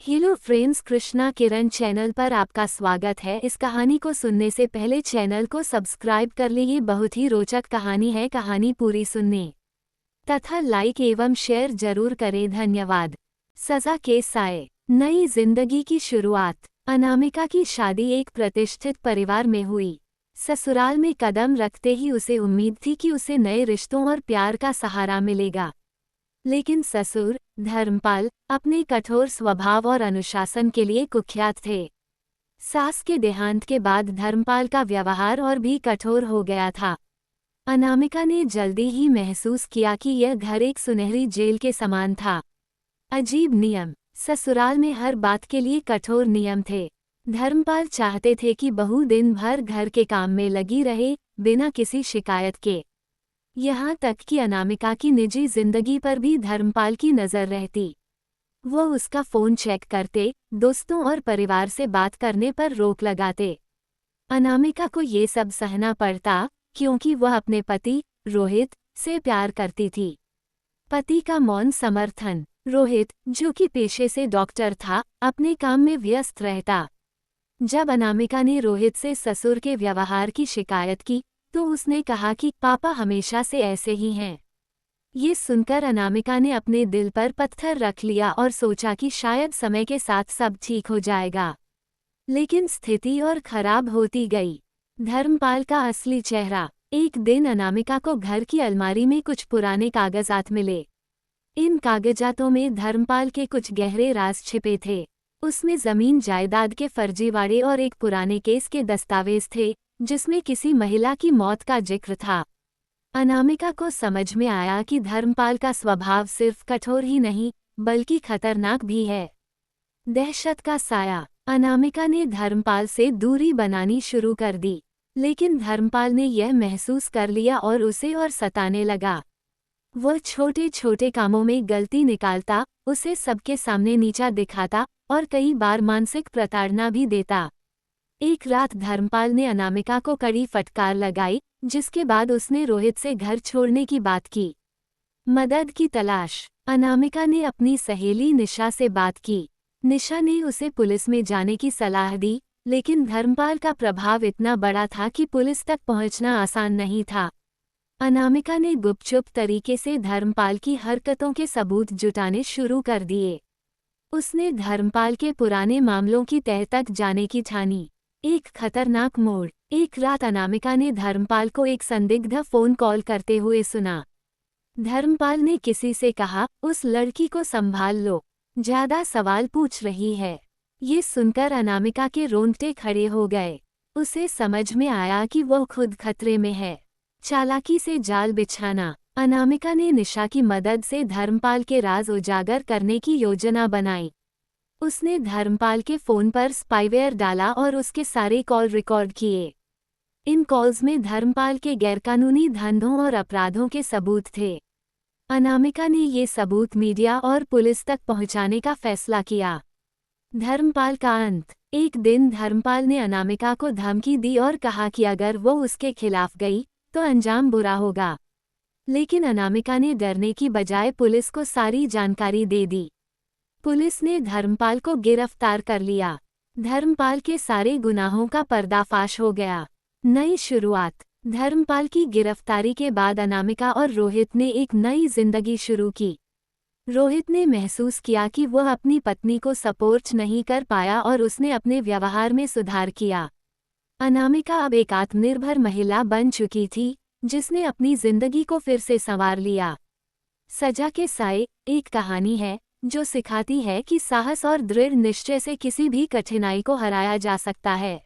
Hello friends, Krishna किरण channel पर आपका स्वागत है। इस कहानी को सुनने से पहले चैनल को सब्सक्राइब कर ले। ये बहुत ही रोचक कहानी है। कहानी पूरी सुनने तथा लाइक एवं शेयर जरूर करें। धन्यवाद। सजा के साए। नई जिंदगी की शुरुआत। अनामिका की शादी एक प्रतिष्ठित परिवार में हुई। ससुराल में कदम रखते ही उसे उम्मीद थी कि उसे नए रिश्तों और प्यार का सहारा मिलेगा। लेकिन ससुर धर्मपाल अपने कठोर स्वभाव और अनुशासन के लिए कुख्यात थे। सास के देहांत के बाद धर्मपाल का व्यवहार और भी कठोर हो गया था। अनामिका ने जल्दी ही महसूस किया कि यह घर एक सुनहरी जेल के समान था। अजीब नियम। ससुराल में हर बात के लिए कठोर नियम थे। धर्मपाल चाहते थे कि बहू दिन भर घर के काम में लगी रहे, बिना किसी शिकायत के। यहाँ तक कि अनामिका की निजी जिंदगी पर भी धर्मपाल की नज़र रहती। वो उसका फ़ोन चेक करते, दोस्तों और परिवार से बात करने पर रोक लगाते। अनामिका को ये सब सहना पड़ता क्योंकि वह अपने पति रोहित से प्यार करती थी। पति का मौन समर्थन। रोहित, जो कि पेशे से डॉक्टर था, अपने काम में व्यस्त रहता। जब अनामिका ने रोहित से ससुर के व्यवहार की शिकायत की तो उसने कहा कि पापा हमेशा से ऐसे ही हैं। ये सुनकर अनामिका ने अपने दिल पर पत्थर रख लिया और सोचा कि शायद समय के साथ सब ठीक हो जाएगा। लेकिन स्थिति और खराब होती गई। धर्मपाल का असली चेहरा। एक दिन अनामिका को घर की अलमारी में कुछ पुराने कागजात मिले। इन कागजातों में धर्मपाल के कुछ गहरे राज छिपे थे। उसमें जमीन जायदाद के फर्जीवाड़े और एक पुराने केस के दस्तावेज थे जिसमें किसी महिला की मौत का जिक्र था। अनामिका को समझ में आया कि धर्मपाल का स्वभाव सिर्फ कठोर ही नहीं बल्कि खतरनाक भी है। दहशत का साया। अनामिका ने धर्मपाल से दूरी बनानी शुरू कर दी, लेकिन धर्मपाल ने यह महसूस कर लिया और उसे और सताने लगा। वह छोटे छोटे कामों में गलती निकालता, उसे सबके सामने नीचा दिखाता और कई बार मानसिक प्रताड़ना भी देता। एक रात धर्मपाल ने अनामिका को कड़ी फटकार लगाई, जिसके बाद उसने रोहित से घर छोड़ने की बात की। मदद की तलाश। अनामिका ने अपनी सहेली निशा से बात की। निशा ने उसे पुलिस में जाने की सलाह दी, लेकिन धर्मपाल का प्रभाव इतना बड़ा था कि पुलिस तक पहुंचना आसान नहीं था। अनामिका ने गुपचुप तरीके से धर्मपाल की हरकतों के सबूत जुटाने शुरू कर दिए। उसने धर्मपाल के पुराने मामलों की तह तक जाने की ठानी। एक खतरनाक मोड़। एक रात अनामिका ने धर्मपाल को एक संदिग्ध फोन कॉल करते हुए सुना। धर्मपाल ने किसी से कहा, उस लड़की को संभाल लो, ज्यादा सवाल पूछ रही है। ये सुनकर अनामिका के रोंगटे खड़े हो गए। उसे समझ में आया कि वह खुद खतरे में है। चालाकी से जाल बिछाना। अनामिका ने निशा की मदद से धर्मपाल के राज उजागर करने की योजना बनाई। उसने धर्मपाल के फ़ोन पर स्पाईवेयर डाला और उसके सारे कॉल रिकॉर्ड किए। इन कॉल्स में धर्मपाल के गैरकानूनी धंधों और अपराधों के सबूत थे। अनामिका ने ये सबूत मीडिया और पुलिस तक पहुंचाने का फैसला किया। धर्मपाल का अंत। एक दिन धर्मपाल ने अनामिका को धमकी दी और कहा कि अगर वो उसके खिलाफ गई तो अंजाम बुरा होगा। लेकिन अनामिका ने डरने की बजाय पुलिस को सारी जानकारी दे दी। पुलिस ने धर्मपाल को गिरफ्तार कर लिया। धर्मपाल के सारे गुनाहों का पर्दाफाश हो गया। नई शुरुआत। धर्मपाल की गिरफ्तारी के बाद अनामिका और रोहित ने एक नई जिंदगी शुरू की। रोहित ने महसूस किया कि वह अपनी पत्नी को सपोर्ट नहीं कर पाया और उसने अपने व्यवहार में सुधार किया। अनामिका अब एक आत्मनिर्भर महिला बन चुकी थी, जिसने अपनी जिंदगी को फिर से संवार लिया। सजा के साए एक कहानी है जो सिखाती है कि साहस और दृढ़ निश्चय से किसी भी कठिनाई को हराया जा सकता है।